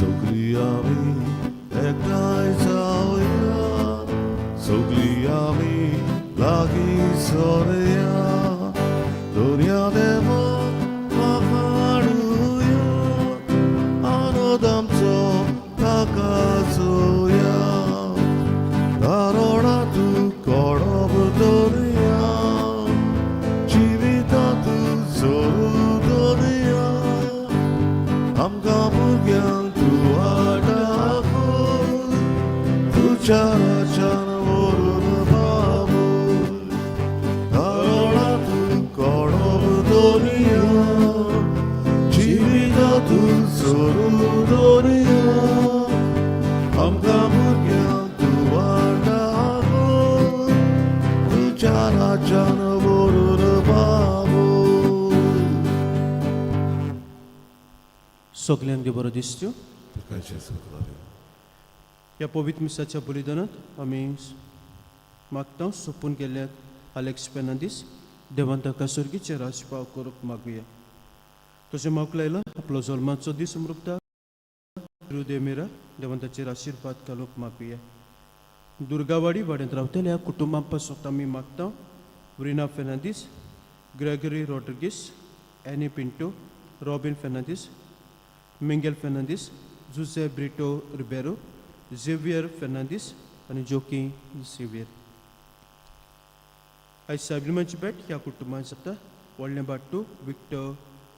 सगळी आम्ही एकठांय जाऊया, सगळी आम्ही लागीं सरुया, दोनया देवाक वाखाणुया, आनंद आमचो ताका जोया, दारोडांतूं कोडब दवरुया, जिवितांतूं जोरू दवरुया, आमकां भुरग्यांक तूं वाटापूर, तुज्या राज्यान व्हरून बाबूय, दारोडांतूं कोडब दवरुया, जिवितांतूं जोरू दवरुया, आमकां भुरग्यांक तूं वाटापूर, तुज्या राज्यान व्हरून बाबूय. सगल्यांक देव बरो दिसच्यो. तुका जेजू ग्लोरी. ह्या पवित्र मिसाच्या बलिदानांत आमी मागता सोपून गेल्यात आलेक्स फेर्नांदीस देवान ताका सर्गीचे राजपाव करूंक मागुया. तशें मागूंक लायला आपलो जल्माचो दीस उमरुकता देमेरा देवान ताचेर आशिर्वाद घालूंक मागुया. दुर्गावाडी वाड्यांत रावतल्या कुटुंबां पासून आमी मागता रिना फेर्नांदीस, ग्रेगरी रॉड्रिगीस, एनी पिंटो, रॉबिन फेर्नांदीस, मिंगेल फेर्नांदीस, जुसे ब्रिटो रिबेरो, झेवियर फेर्नांदीस आनी जोकी झेवियर. आयज साबिमाची भेट ह्या कुटुंबांत जाता. व्हडलें बाट्टू विक्टर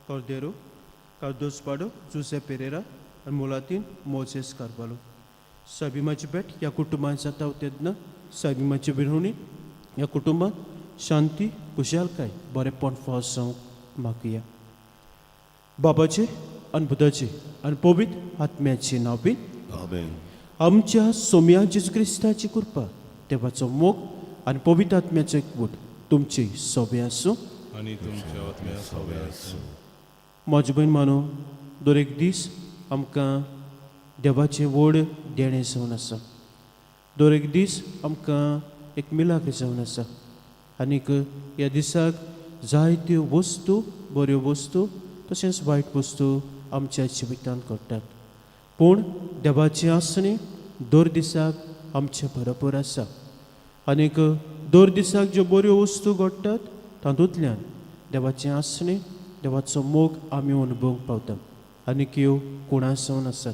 कॉर्देरो, कार्दोस पाडो, जुसे पेरेरा आनी मोलातीन मोजेस कार्वालो. साबिमाची भेट ह्या कुटुंबांत जाता तेन्ना साबिमाची विरवणी ह्या कुटुंबांत शांती, खुशालकाय, बरेपण फावो जावंक मागुया. बाबाचे आनी बुदाचे आनी पवित्र आत्म्याचे नांव बी आमेन. आमच्या सोम्या जेजू क्रिस्ताची कृपा, देवाचो मोग आनी पवित्र आत्म्याचो एकवट तुमचे सोबे आसूं आनी तुमच्या आत्म्या सोबे आसूं. म्हजी बहीण मानू दर एक दीस आमकां देवाचें व्हड देणें जावन आसा. दर एक दीस आमकां एक मिलाग्र जावन आसा. आनीक ह्या दिसाक जायत्यो वस्तू, बऱ्यो वस्तू तशेंच वायट वस्तू आमच्या जिवितांत घडटात. पूण देवाचें आसणें दर दिसाक आमचे बरोबर आसा. आनीक दर दिसाक ज्यो बऱ्यो वस्तू घडटात तातूंतल्यान देवाचें आसणें, देवाचो मोग आमी अनुभवूंक पावता. आनीक ह्यो कोणा जावन आसात.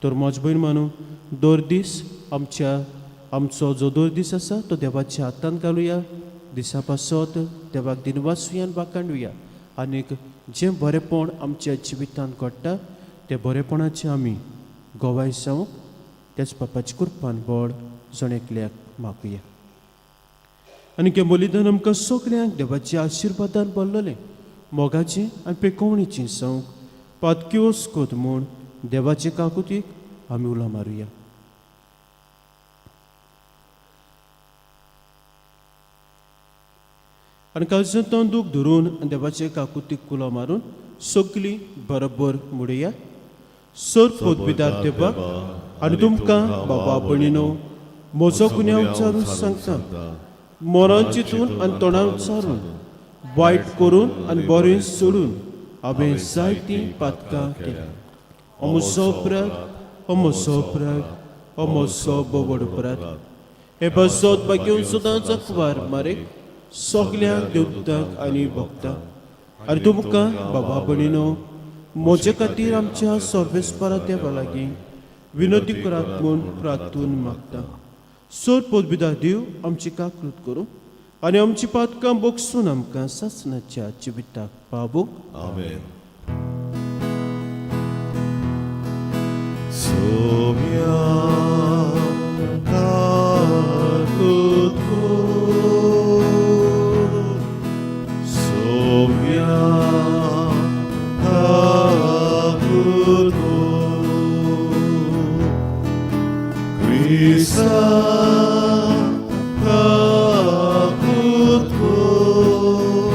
तर म्हजी भयण मानू दर दीस आमचो जो दर दीस आसा तो देवाच्या हातांत घालुया. दिसा पासत देवाक दिनवासुया आनी वाखाणुया. आनीक जें बरेपण आमच्या जिवितांत घडटा त्या बरेपणाचें आमी गोवाय जावंक त्याच बापाची कृपान बळ जण एकल्याक मागुया. आनीक हें बलिदान आमकां सगल्यांक देवाच्या आशिर्वादान भरलेलें, मोगाचें आनी पेकोवणीचें जावंक पातक्योस कोत म्हूण देवाचे काकुतीक आमी उलो मारुया. आनी काळजांतल्यान दूख धरून देवाचे काकुतीक उलो मारून सगळीं बरोबर म्हणुया. सर पोतविदार देवाक आनी तुमकां बाबा भयणीनो म्हजो गुन्यांव विचारून सांगता. मोरान चिंतून आनी तोंडान विचारून, वायट करून आनी बरें सोडून हांवें जायतीं पातकां केलीं. हो म्हजो अपराध, हो म्हजो अपराध, हो म्हजो बोवड अपराध. हे बसत बागेवन सुद्दां जखवार मारेक सगल्यांक देवतांक आनी भक्तांक आनी तुमकां बाबा भयणीनो म्हजे खातीर आमच्या सर्वेस्परा देवा लागीं विनोदी करात म्हूण प्रार्थून मागता. सर पोतविदार देव आमची काकूत करूं आनी आमची पातकां बोगसून आमकां सासणाच्या जिविताक पावूंक. आमेन. सोम्या काकूत कोर, सोम्या काकूत कोर, क्रिस्ता काकूत कोर,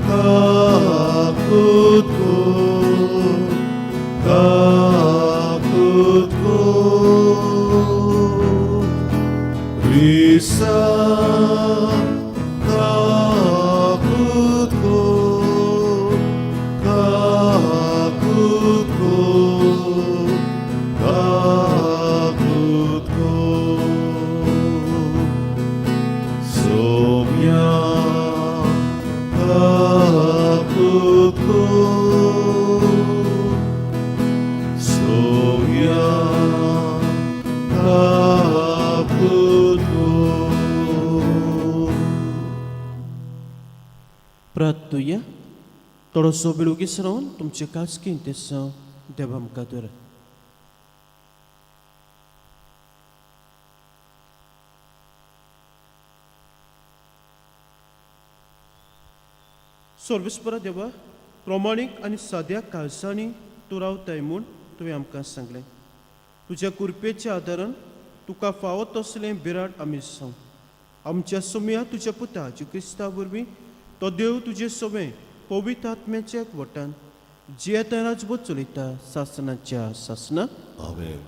काकूत कोर, काकूत कोर, क्रिस्ता काकूत कोर, काकूत कोर, थोडोसो बेळुगीस रावन तुमचे कासकीन तेसो देव आमकां दर. सर्वेस्परा देवा, प्रमाणीक आनी साद्या काळसांनी तूं रावताय म्हूण तुवें आमकां सांगलें. तुज्या कुरपेच्या आदारान तुका फावो तसलें बिराड आमी सांग. आमच्या सोम्या तुज्या पुता जे क्रिस्ता वरवीं तो देव तुजे सोबे पवित्र आत्म्याच्या एकवटान जियेता राजवट चलयता सासनाच्या सासना. आमेन.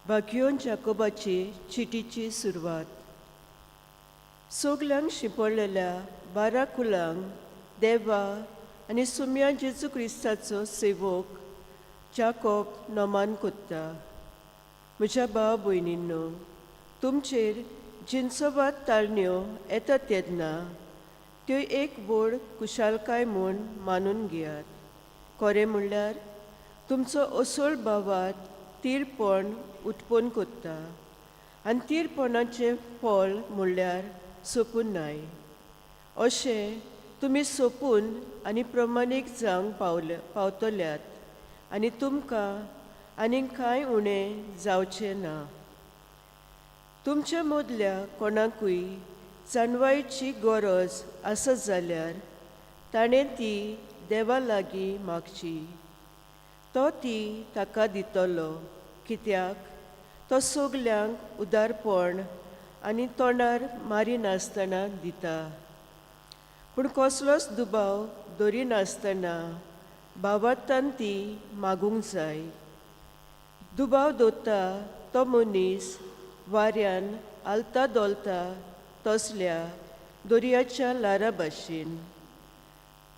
भाग्योन जाकोबाची चिटीची सुरवात. सोगल्यांक शिंपडलेल्या 12 कुलांक देवा आनी सुम्या जेजू क्रिस्ताचो सेवक जाकोब नोमान कोत्ता. म्हज्या भाव भयणींनो, तुमचेर जिन्सोवाद ताळण्यो येता तेन्ना त्यो एक व्हड कुशालकाय म्हूण मानून घेयात. खरें म्हणल्यार तुमचो असोळ भावात तीरपण उत्पन्न कोत्ता आनी तीरपणाचें फळ म्हणल्यार सोपूनाय. अशें तुमी सोपून आनी प्रमाणीक जावंक पावतल्यात आनी तुमकां आनीक कांय उणें जावचें ना. तुमच्या मदल्या कोणाकूय जाणवायेची गरज आसत जाल्यार ताणें ती देवा लागीं मागची. तो ती ताका दितलो, कित्याक तो सोगल्यांक उदारपण आनी तोंडार मारी नासतना दिता. पूण कसलोच दुबाव दवरी नासतना भावार्थान ती मागूंक जाय. दुबाव दवरता तो मनीस वाऱ्यान आलता दोलता तसल्या दर्याच्या लारा भाशेन.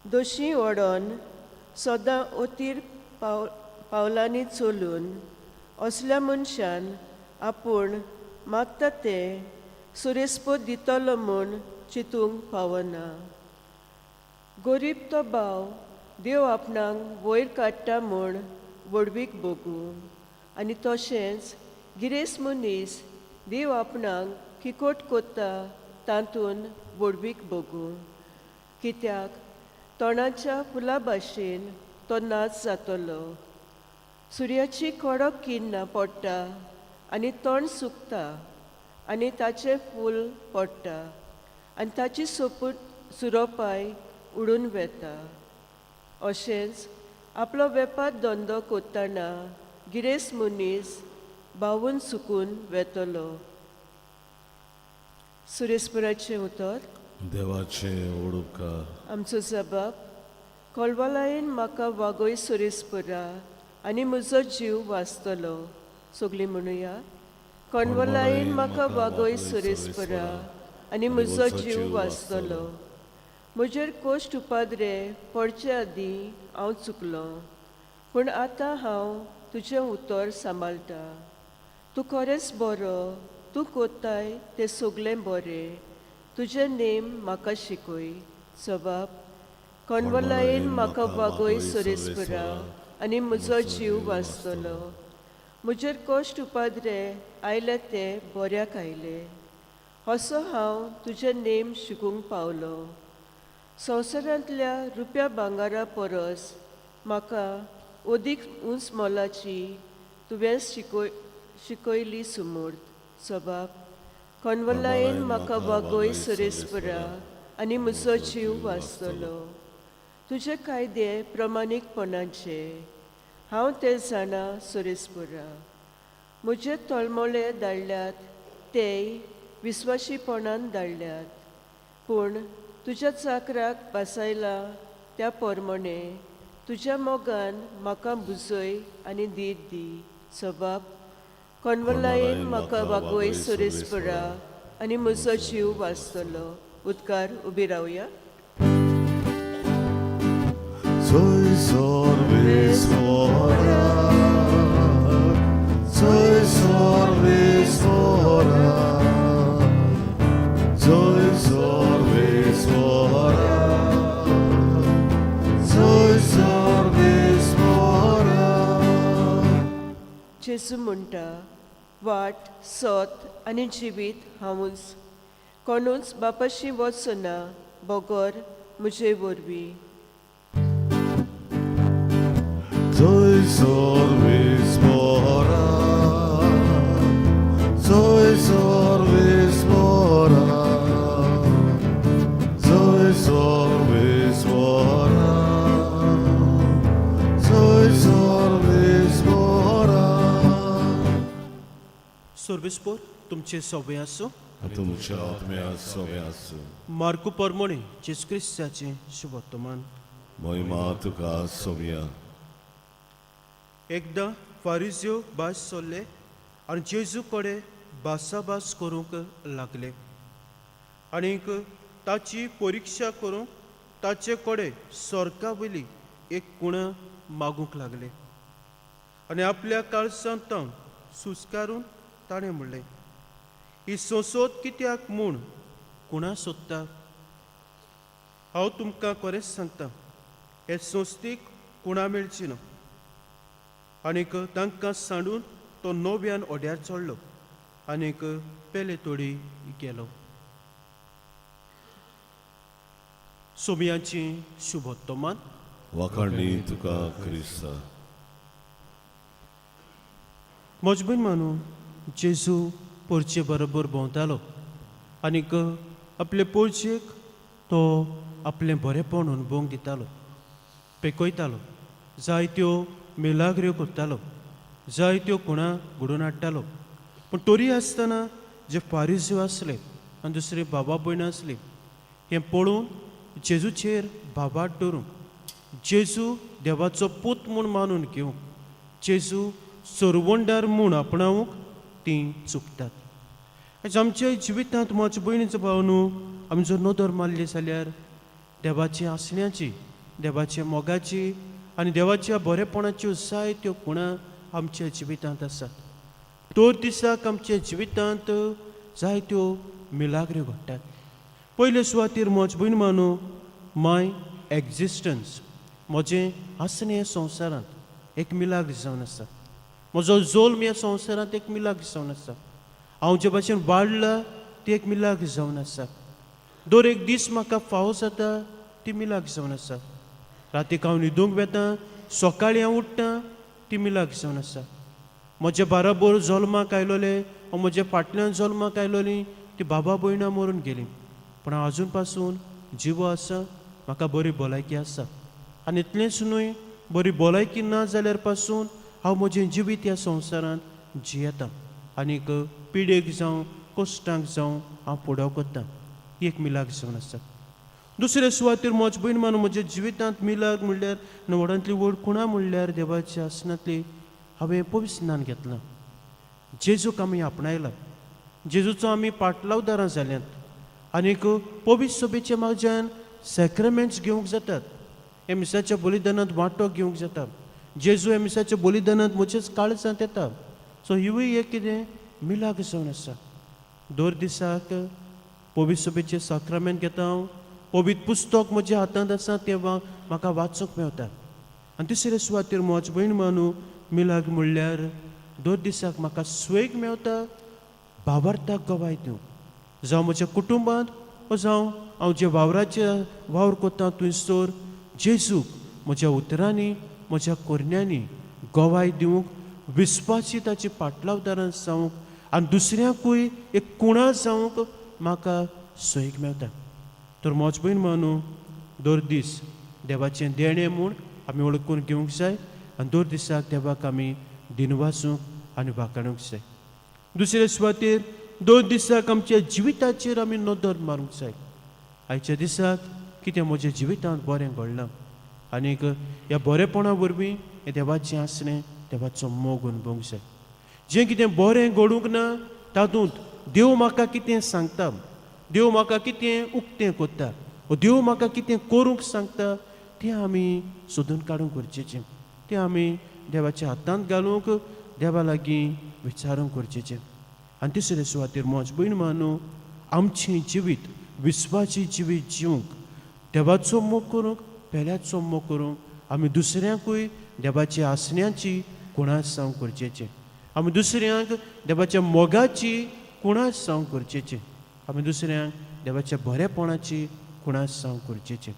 दोशी ओडोन सदां ओतीर पावलांनी चलून असल्या मनशान आपूण मागता तें सुरेस्पो दितलो म्हूण चिंतूंक पावना. गरीब तो भाव देव आपणाक वयर काडटा म्हूण वडवीक बगूं आनी तशेंच गिरेस्त मनीस देव आपणाक किकोट कोत्ता तातूंत वडवीक बगूं. कित्याक तोंडाच्या फुला भाशेन तो नाच जातलो. सुर्याची कडक किन्न पडटा आनी तोंड सुकता आनी ताचें फूल पडटा आनी ताची सुरोपाय उडून वेता. अशेंच आपलो वेपार धंदो करतना गिरेस्त मनीस भावून सुकून वेतलो. सुरेस्पराचें उतर. देवाचे ओडुपकार. आमचो जबाब. कोलवालायेन म्हाका वागोय सुरेस्परा आनी म्हजो जीव वाचतलो. सगळीं म्हणुया. कोलवालायेन म्हाका वागोय सुरेस्परा आनी म्हजो जीव वाचतलो. म्हजेर कोश्ट उपाद्रे पडचे आदीं हांव चुकलो, पूण आतां हांव तुजें उतर सांबाळटा. तूं खरेंच बरो, तूं कोत्ताय तें सगळें बरें. तुजें नेम म्हाका शिकय. जबाब. कोणवलायेन म्हाका वागोय सुरेस्परा आनी म्हजो जीव वाचतलो. म्हजेर कोश्ट उपाद्रे आयले ते बऱ्याक आयले. असो हांव तुजें नेम शिकूंक पावलो. संवसारांतल्या रुप्या भांगारा परस म्हाका अदीक उंच मोलाची तुवें शिकयली सुमूर्त. जबाब. कोणवलायेन म्हाका वागोय सुरेस्परा आनी म्हजो जीव वाचतलो. तुजे कायदे प्रमाणीकपणाचे हांव ते जाणा सुरेस्परा. म्हजे तळमळे धाडल्यात तेय विस्वाशीपणान धाडल्यात. पूण तुज्या चाकराक बासायला त्या पोरमोणे तुज्या मोगान म्हाका बुजय आनी दीत दी. जबाब. कोणवलायेन म्हाका वागोय सुरेस्परा आनी म्हजो जीव वाचतलो. उदकार उबी रावया. Soy sorvesvora, soy sorvesvora, soy sorvesvora, soy sorvesvora. जेजू म्हणटा, वाट सत आनी जिवीत हांवूच. कोणूच बापाशी वचना बोगोर म्हजे वरवीं. Soy mora, soy mora, soy mora, soy mora. सर्वेस्पोर तुमचे सवय आसो. तुमच्या आत्म्या सवय आसूं. मार्कू परमोणे जेजू क्रिस्ताचें शुभवर्तमान. महिमा तुका सोव्या. एकदां फारिजियो भास सोल्ले आनी जेजू कडेन भासाभास करूंक लागले आनीक ताची परिक्षा करूंक ताचे कडेन सोर्का वयली एक कुणा मागूंक लागले आनी आपल्या काळजांत सुस्कारून ताणें म्हणलें, ही सोंसोत कित्याक म्हूण कुणा सोदता? हांव तुमकां खरेंच सांगता, हे सोंसतीक कुणा मेळची ना. आनीक तांकां सांडून तो नव्यान ओड्यार चडलो आनीक पेले तोडी गेलो. सोमयाची शुभवर्तमान. वखणी तुका क्रिस्ता. मजबूत मानू जेजू पोरचे बरोबर भोंवतालो आनीक आपले पोरचेक तो आपलें बरेंपण अणभवूंक दितालो, पेकयतालो, जायत्यो मिलाग्र्यो करतालो, जायत्यो कुणा घडोवन हाडटालो. पूण तरी आसतना जे फारिजियो आसले आनी दुसरे बाबा भयणां आसली हें पळोवन जेजूचेर बाबाट दवरून जेजू देवाचो पूत म्हूण मानून घेवंक, जेजू सोरवंडार म्हूण आपणावंक तीं चुकतात. आयज आमच्या जिवितांत म्हज्या भयणीचो भाव न्हू, आमी जर नदर मारली जाल्यार देवाची आसण्याची, देवाच्या मोगाची आनी देवाच्या बरेपणाच्यो जायत्यो खुणा आमच्या जिवितांत आसात. दर दिसाक आमच्या जिवितांत जायत्यो मिलाग्र्यो घडटात. पयले सुवातेर म्हज्या भयण मानू, माय एक्झिस्टन्स, म्हजें आसणें ह्या संवसारांत एक मिलाग्र जावन आसा. म्हजो जल्म ह्या संवसारांत एक मिलाग्र जावन आसा. हांव जे भाशेन वाडला ती एक मिलाग्र जावन आसा. दर एक दीस म्हाका फावो जाता ती मिलाग्र जावन आसा. रातीक हांव न्हिदूंक वेता, सकाळीं हांव उठ्ठा ती मिलाग्र जावन आसा. म्हज्या बाराबर जल्माक आयलोले वा म्हज्या फाटल्यान जल्माक आयलोलीं ती बाबा भयणां मरून गेलीं, पूण हांव आजून पासून जिवो आसा, म्हाका बरी भलायकी आसा. आनी इतलेंच न्हय, बरी भलायकी ना जाल्यार पासून हांव म्हजें जिवीत ह्या संवसारांत जियेतां आनीक पिडेक जावं कश्टांक जावं हांव फुडाव करतां. ही एक मिलाग्र जावन आसा. दुसरे सुवातेर म्हज्या भयण मानू, म्हज्या जिवितांत मिलाग्र म्हणल्यार व्हडांतली व्हड खुणा म्हणल्यार देवाच्या आसनांतली हांवें पवित्र स्नान घेतलां. जेजूक आमी आपणायला, जेजूचो आमी पाटलावदारां जाल्यांत आनीक पवित्र सभेच्या म्हाज्यान सॅक्रमेंट्स घेवंक जातात. हे मिसाच्या बलिदानांत वांटो घेवंक जाता. जेजू हे मिसाच्या बलिदानांत म्हजेच काळजांत येता. सो हिवूय एक कितें मिलाग्र जावन आसा. दर दिसाक पवित्र सभेचे सॅक्रमेंट घेता हांव. पवित्र पुस्तक म्हज्या हातांत आसा तेव्हा म्हाका वाचूंक मेवता. आनी तिसरे सुवातेर म्हज्या भयण मानू, मिलाग्र म्हणल्यार दर दिसाक म्हाका स्वेग मेवता भावार्थाक गवाय दिवंक, जावं म्हज्या कुटुंबांत वा जावं हांव जे वावराचे वावर कोत्ता थंयसर जेजूक म्हज्या उतरांनी, म्हज्या कोरण्यांनी गवाय दिवंक, विस्वासी ताची पाटलावदारां जावंक आनी दुसऱ्यांकूय एक कुणा जावंक म्हाका स्वेग मेवता. तर म्हज्या भयण मानू, दर दीस देवाचें देणें म्हूण आमी वळखून घेवंक जाय आनी दर दिसाक देवाक आमी दिनवासूंक आनी वाखाणूंक जाय. दुसरे सुवातेर दर दिसाक आमच्या जिविताचेर आमी नदर मारूंक जाय. आयच्या दिसाक कितें म्हज्या जिवितांत बरें घडलां आनीक ह्या बरेपणा वरवीं हें देवाचें आसणें, देवाचो मोग अणभवूंक जाय. जें कितें बरें घडूंक ना तातूंत देव म्हाका कितें सांगता, देव म्हाका कितें उक्तें कोत्ता, देव म्हाका कितें करूंक सांगता तें आमी सोदून काडूंक गरजेचें. तें आमी देवाच्या हातांत घालूंक, देवा लागीं विचारूंक गरजेचें. आनी तिसरे सुवातेर म्हज्या भयण मानू, आमचें जिवीत विस्वासी जिवीत जिवंक, देवाचो मोग करूंक, पेल्याचो मोग करूंक आमी दुसऱ्यांकूय देवाच्या आसण्याची खुणास जावंक गरजेचें. आमी दुसऱ्यांक देवाच्या मोगाची कुणास जावंक गरजेचें. आमी दुसऱ्यांक देवाच्या बरेपणाची कुणास जावंक गरजेचें.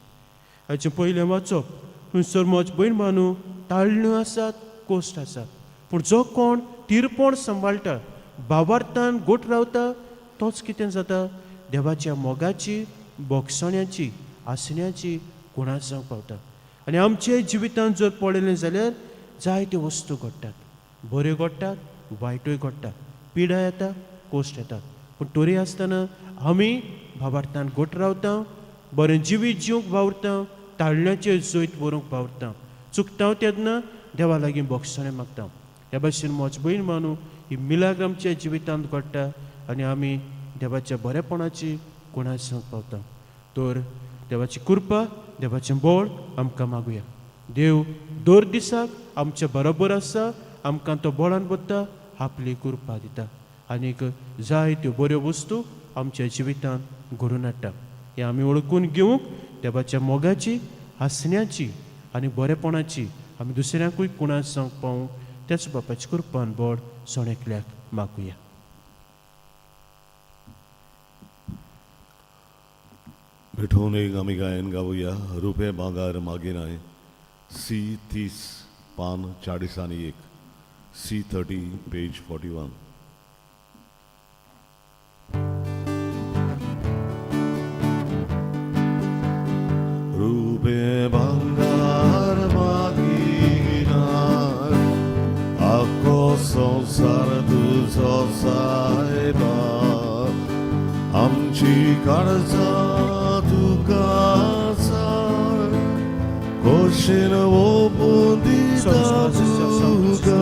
हाचें पयलें वाचप. थंयसर म्हज भयण भानू ताळण्यो आसात, कोश्ट आसात, पूण जो कोण तिरपण सांबाळटा, भावार्थान गोट रावता, तोच कितें जाता, देवाच्या मोगाची, बोगसण्याची, आसण्याची कुणास जावंक पावता. आनी आमचे जिवितांत जर पळयलें जाल्यार जायत्यो वस्तू घडटात. बऱ्यो घडटात, वायटूय घडटा. पिडा येता, कोश्ट येता. पूण तरी आसतना आमी भावार्थान गोट रावता, बरें जिवीत जिवंक वावुरता, ताळण्याचेर जैत व्हरूंक वावुरता. चुकता तेन्ना देवा लागीं बोगसणें मागता. ह्या भाशेन म्हज भयण मानू ही मिलाग्र आमच्या जिवितांत घडटा आनी आमी देवाच्या बरेपणाची कुणास जावंक पावता. तर देवाची कृपा, देवाचें बळ आमकां मागुया. देव दर दिसाक आमच्या बरोबर आसा, आमकां तो बळान बद्दा आपली कृपा दिता आनीक जायत्यो बऱ्यो वस्तू आमच्या जिवितांत घडून हाडटा. हे आमी वळखून घेवंक देवाच्या मोगाची, हासण्याची आनी बरेपणाची आमी दुसऱ्यांकूय कुणास जावंक पावूंक त्याच बापाची कृपान बळ सोणेकल्याक मागुया. भेटून एक आमी गायन गावुया. रुपे भांगार मागिनाय. C30 पान 40 C30 पेज 41. रुपे भांगार मागिनाय, आख्खो संसार तुजो सायबा. आमची काळजां तुका जाय, खोशेन ओपून दिता तुका.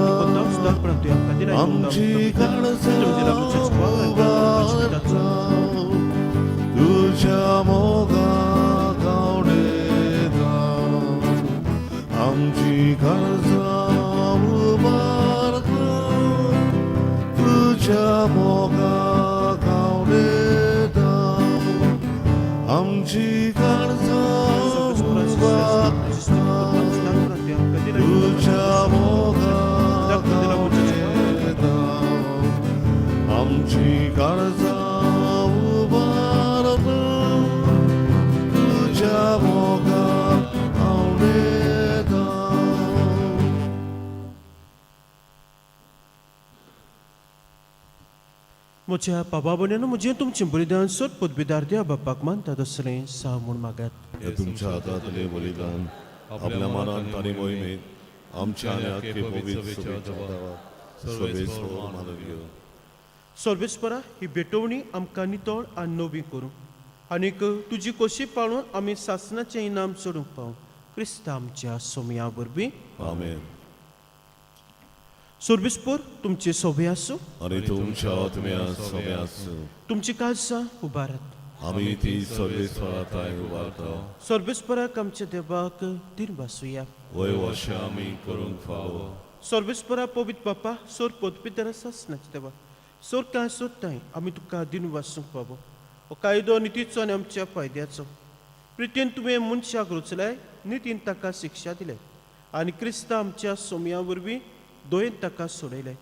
आमची काळजां तुज्या मोगाक आवडेता. आमची काळजां उबारता, तुज्या मोगाक आवडेता. आमची काळजां उबारता, तुज्या मोगाक आवडेता. आमची काळजां उबारता, तुज्या मोगाक आवडेता. म्हज्या बाबा भयणानो, म्हजें तुमचें बलिदान सत पदवीदार देवा बापाक मानता तसलें सा म्हूण मागात. हे तुमच्या हातांतलें बलिदान आपल्या मनांत आनी मोहिमेंत आमच्या आनी आख्खे पवित्र सभेचो मान घेवं. सर्वेस्परा, ही भेटवणी आमकां नितळ आनी नवी करूं आनीक तुजी कशी पाळून आमी सासणाचें इनाम सोडूंक पावूं. क्रिस्त आमच्या सोमया वरवीं. आमेन. सर्वेस्पर, तुमचे सोबे आसूं, आनी तुमच्या आत्म्या सोबे आसूं. तुमची काळजां उबारात. आमी ती सर्वेस्पराताय उबारता. सर्वेस्पराक आमच्या देवाक तीन बासूया. वय वर्ष आमी करूंक फावो. सर्वेस्परा पवित्र बापा, सोर पदवीदार सासणाचे देवा, सोर कांय सोदताय आमी तुका दिन वाचूंक पावो. हो कायदो नितीचो आनी आमच्या फायद्याचो. प्रितीन तुवें मनशाक रुचलाय, नितीन ताका शिक्षा दिल्या आनी क्रिस्त आमच्या सोमया वरवीं दोयेन ताका सोडयलें.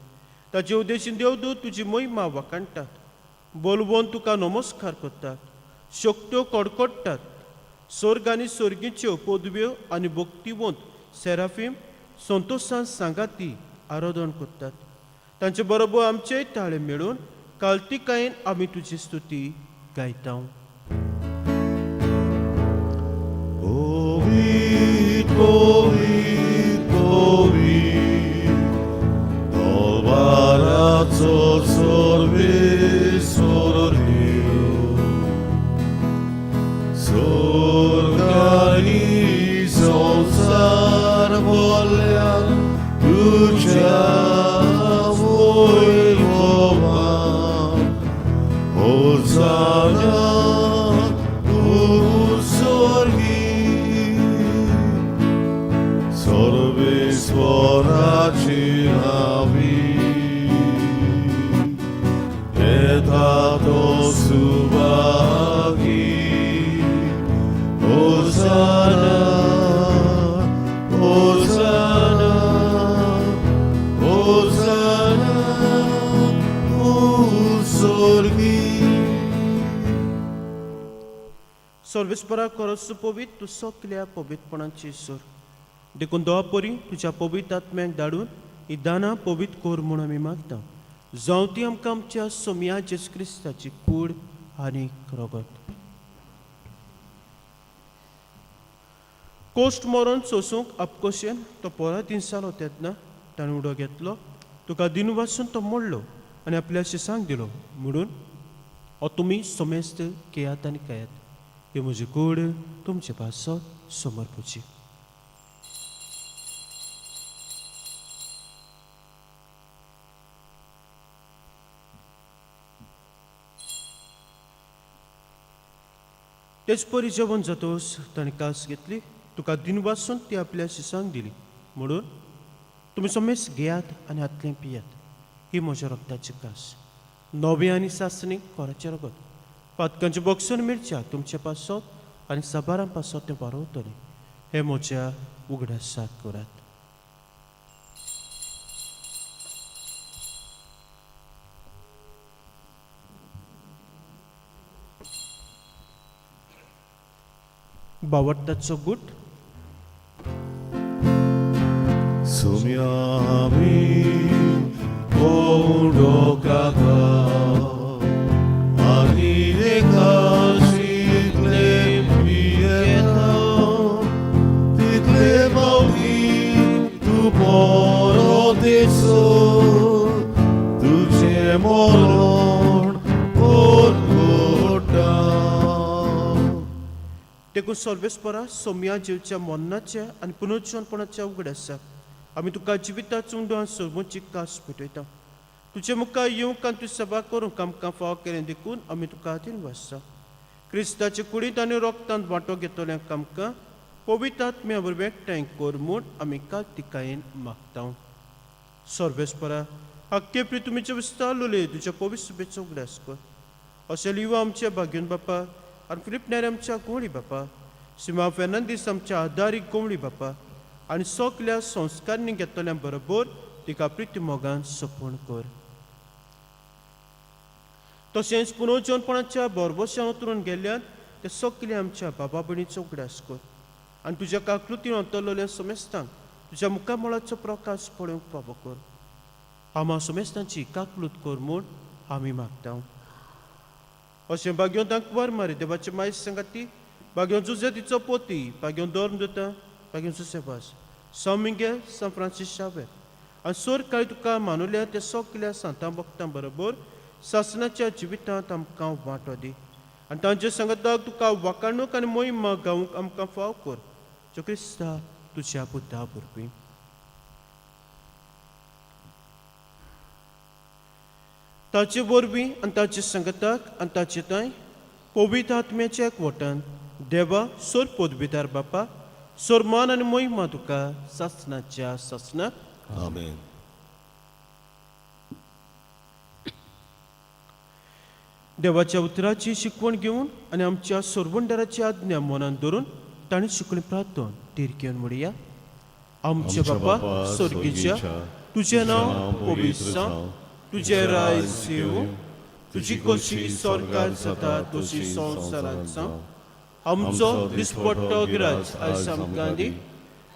ताचे उद्देशीन देवदूत तुजी महिमा वाकाणटात, बोलवोन तुका नमस्कार करतात, शक्त्यो कडकडटात. स्वर्ग आनी स्वर्गीच्यो पदव्यो आनी भक्तिवंत सेराफीम संतोशान सांगाती आराधन करतात. तांचे बरोबर आमचेय ताळे मेळून काल्तिकायेन आमी तुजी स्तुती गायता. Povit, povit, povit, Olvaraco sorvisor Diu, Sorgani sonsar voljan, Tuđa vojlova, Hosanna u sorgi. Sorvisporačinavi, etato subagi, Hosanna, Hosanna, Hosanna. सर्वेस्परा खरोच पवित तूं सगल्या पवित्रपणाची सोर देखून दोळा परी तुज्या पवित्र आत्म्याक धाडून ही दानां पवित्र कोर म्हूण आमी मागता जावं ती आमकां आमच्या सोम्या जेजू क्रिस्ताची कूड आनी रगत कोश्ट मरण सोसूंक आपकोशेन तो पोरा दिनसालो तेन्ना ताणें उडो घेतलो तुका दिनू वाचून तो मोडलो आनी आपल्या शिसांक दिलो म्हणून हो तुमी सोमेस्त केयात आनी कायात ही म्हजी कूड तुमचे पासत समर्पूची तेच परी जेवण जातोच ताणें कास घेतली तुका दिन वाचून ती आपल्या शिसांक दिली म्हणून तुमी सोमेस घेयात आनी हातलें पियात ही म्हज्या रक्ताची कास नवे आनी सासणी कोराचें रगत पातकांचे बॉक्सून मिरच्या तुमचे पासत आनी साबारां पासत तें वारोवतलें हे म्हज्या उगडासाक करात बावट्टाचो गुट Sumiami Ondokaka Anineka Shiklem Pieta Tiklem Audi Tu poroteso Tu chemoron Orgota देखून सर्वेस्परा सोम्या जीवच्या मरणाच्या आनी पुनरुज्जीवनपणाच्या उगडासाक आमी तुका जिविताचो उंडो सोडमुची कास पेटयता तुजे मुखार येवंक आनी तुजी सभा करूंक आमकां फाव केलें देखून आमी तुका हातीन वाचता क्रिस्ताचे कुडींत आनी रोगतांत वांटो घेतल्यांक आमकां पवित्र आत्म्या बरोबर एकठांय कर म्हूण आमी काल तिकायेन मागता सर्वेस्परा हक्के प्री तुमीचे विस्तार लोलये तुज्या पवित्र सुबेचो उगडास कर अशें लिवा आमच्या भाग्योन बापा आनी फिलिप नेर आमच्या गोवळी बापा सिमा फेर्नांदीस आमच्या आदारीक गोवळी बापा आनी सगल्या संस्कारांनी घेतल्या बरोबर तिका प्रिती मोगान सपून कर तशेंच पुनर्जीवनपणाच्या बरबशान उतरून गेल्ल्यान ते सगले आमच्या बाबा भयणीचो उगडास कर आनी तुज्या काकलुतीन अंतरलोल्या समेस्तांक तुज्या मुखामळाचो प्रकाश पळोवंक फावो कर आमा समेस्तांची काकलूत कर म्हूण आमी मागता अशें भाग्योन दांकवार मारी देवाचे माय संगाती भाग्योन जुजे तिचो पोती भाग्योन दोर्न दोता भाग्योन सुसेबास San Mingel San Francis Xavier आनी सोर काळी तुका मानुल्या त्या सगल्या सांतां भक्तां बरोबर सासणाच्या जिवितांत आमकां वांटो दी आनी तांचे संगताक तुका वाकाणूक आनी मोहिमा गावूंक आमकां फाव कर जो क्रिस्ता तुज्या बुद्धा बरपी ताचे वरवीं आनी ताचे संगताक आनी ताचे थंय पवित्र आत्म्याच्या एकवटान देवा सोर पदवीदार बापा सोर मान आनी मोहिमा तुका सासणाच्या सासणाक Amen. देवाच्या उतराची शिकवण घेवन आनी आमच्या सोरवंडाराची आज्ञा मनान धरून ताणें शिकवणी प्रार्थना तिरकेवन म्हणया आमचे बापा स्वर्गीच्या तुजें नांव पवित्र जावं तुजें रायज येवं तुजी कशी स्वर्गांत जाता तशी संवसारांत जावं आमचो दिसपट्टो गिराज आयज आमकां दी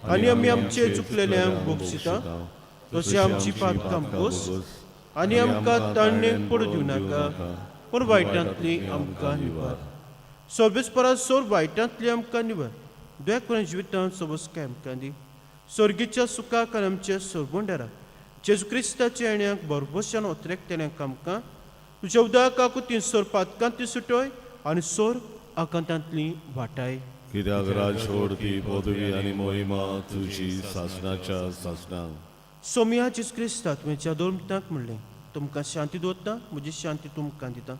आनी आमी आमचे चुकलेल्यांक बक्षिता तशें आमची पातकां बस आनी आमकां ताणणेक पडूं दिवं नाका पूण वायटांतली आमकां निवार सर्वेस्परा सोर वायटांतली आमकां निवार दुयेंत जिवितांत सबस्काय आमकां दी सर्गीच्या सुखाक आनी आमच्या सोरबोंडाराक जेजू क्रिस्ताच्या येण्याक बरोबरच्यान ओतरेकतेल्यांक आमकां तुज्या उदक आकुतीन सोर पातकांतली सुटोय आनी सोर आकांतांतली वाटाय कित्याक राजवडती पदवी आनी मोहिमा तुजी सासणाच्या सासणाक सोम्या जेजू क्रिस्ता तुमच्या दोरमताक म्हणलें तुमकां शांती दवरता म्हजी शांती तुमकां दिता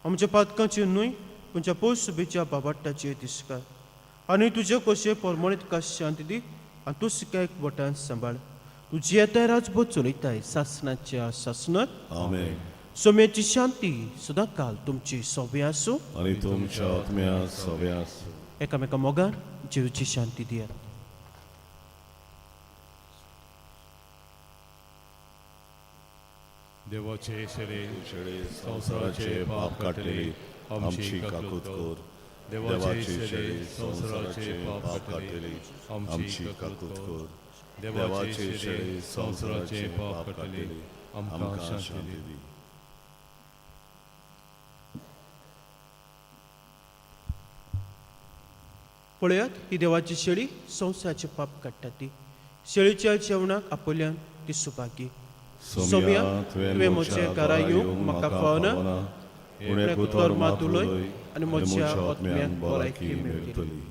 आमच्या पातकांची न्हय तुमच्या पयस सुबेच्या बाबाटाचेर दिसकार आनी तुजे कशें परमणे तुका शांती दी आनी तूं सिका एक वटान सांबाळ तुजी येताय राजभोग चलयताय सासणाच्या सासणाक आमेन सोम्याची शांती सदां काल तुमची सोबे आसूं आनी तुमच्या आत्म्या सव्यास एकामेका मोगान जिवीची शांती दियात देवाचे शेरे संसाराचे पाप काडलेली आमची काकूत कोर देवाचे शेरे संसाराचे पाप काटले आमची काकूत कर. देवाचे शेरे संसाराचे पाप काटले आमकां शांती दी. पळयात ही देवाची शेळी संवसाराचे पाप काडटा ती. शेळीच्या जेवणाक आपल्यान ती सुभागी. सोम्या तुवें म्हजे घरा येवंक म्हाका फावना. पुणे कुतर मातुलय आनी म्हज्या आत्म्याक भलायकी मेळटली.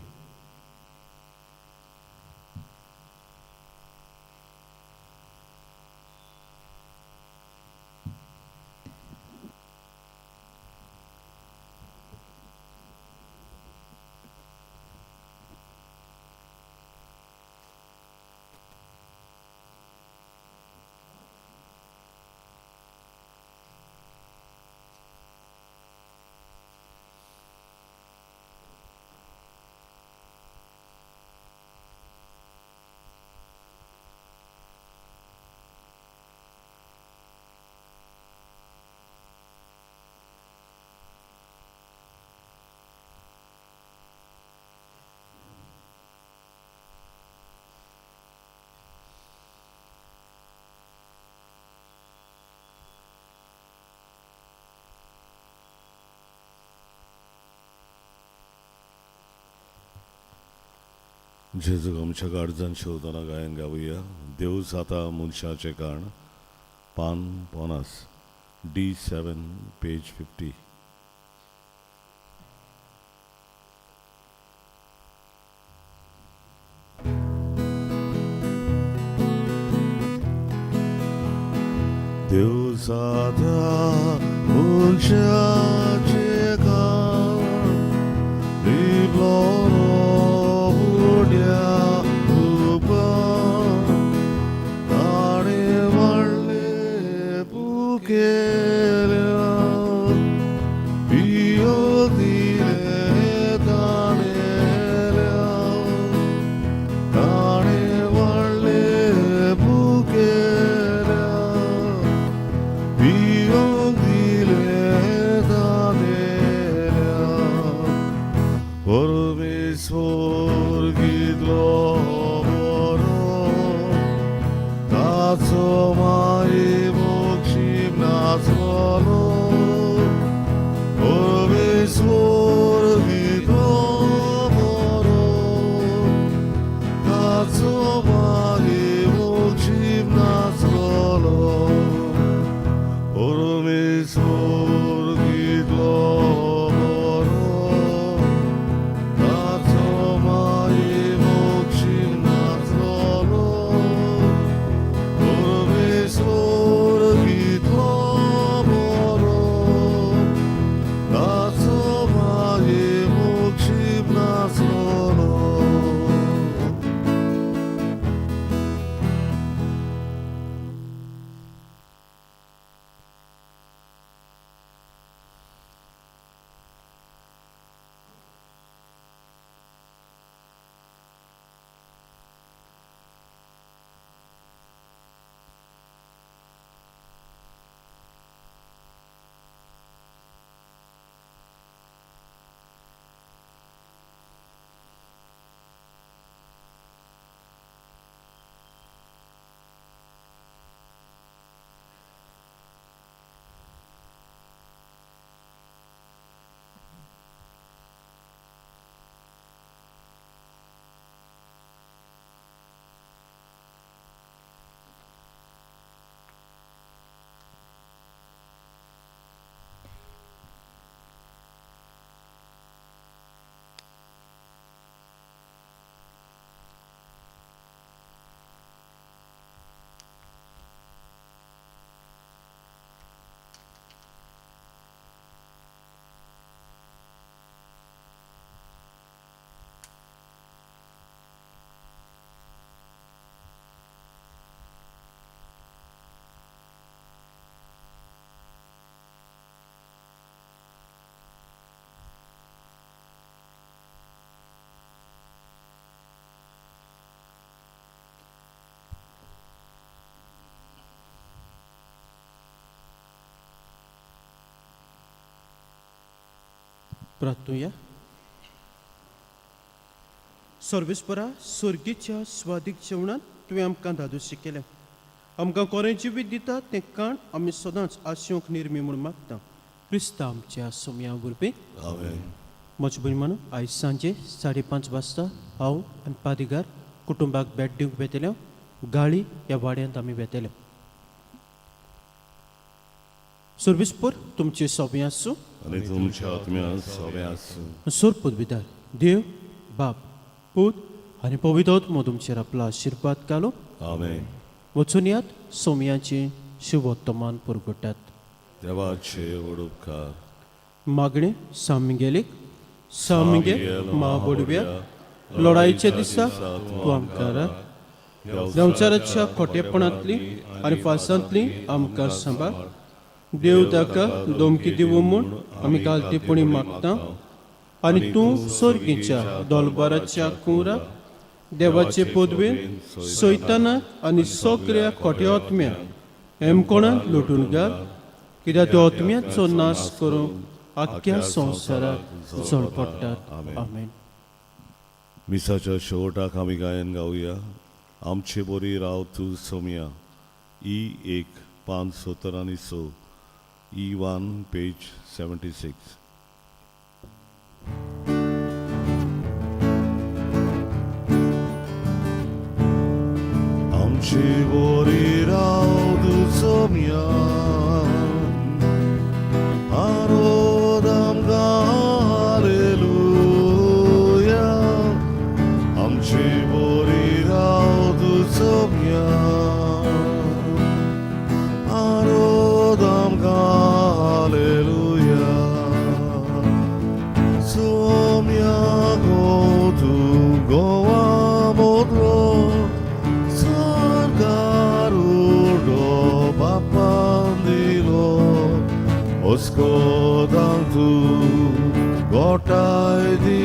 जेजूक आमच्या काळजान शोधना गायन गावया. देव जाता मनशाचे काण. पान 50 D7 पेज 50. देव जाता मनशाचे काण. प्रार्थूया. सर्वेस्परा सर्गीच्या स्वादीक जेवणात तुवें आमकां धादोशी केलें. आमकां कोरें जिवीत दिता तें काण आमी सदांच आशेवंक निर्मी म्हूण मागता. क्रिस्ता आमच्या सोम्या वरवीं. आमेन. म्हजे भयण आयज सांजे 5:30 वाजता हांव आनी पादिगार कुटुंबाक भेट दिवंक वेतले. गाळी ह्या वाड्यांत आमी वेतले. सर्वेस्पर तुमचे सोबे आसूं आणि तुमच्या आत्म्या सगळे आसूं. सोर पदवीदार देव बाप पूत आनी पवित्र आत्मो तुमचेर आपलो आशिर्वाद घालो. आमेन. वचून यात सोमयाचे शुभ वर्तमान पुरगटात. देवाचे व्हड उपकार. मागणे सामगेल महाबोडव्या लढाईच्या दिसा तूं आमकां राख. संवसाराच्या खोटेपणांतली आनी फासांतली आमकां सांबाळ. देव ताका धमकी दिवं म्हूण आमी गालतेपणी मागता. आनी तूं सर्गीच्या दोलबाराच्या कुंवराक देवाचे पदवेन सैतानाक आनी सगळ्या खोट्या आत्म्याक हेमकोणाक लुटून घाल. कित्याक त्या आत्म्याचो नाश करूंक आख्ख्या संवसाराक झळ पडटात. आमेन. मिसाच्या शेवटाक आमी गायन गावया. आमचे बरी राव तूं सोम्या. E1 5:17 E1 page 76. आमची बरी राव तूं सोम्या. आरोद आमकां हालेलुया. आमची बरी राव तूं सोम्या. आरोद आमकां हालेलुया. सोम्या गो तूं Goa मोदरो. Garudo papandilo oskodantu gotai di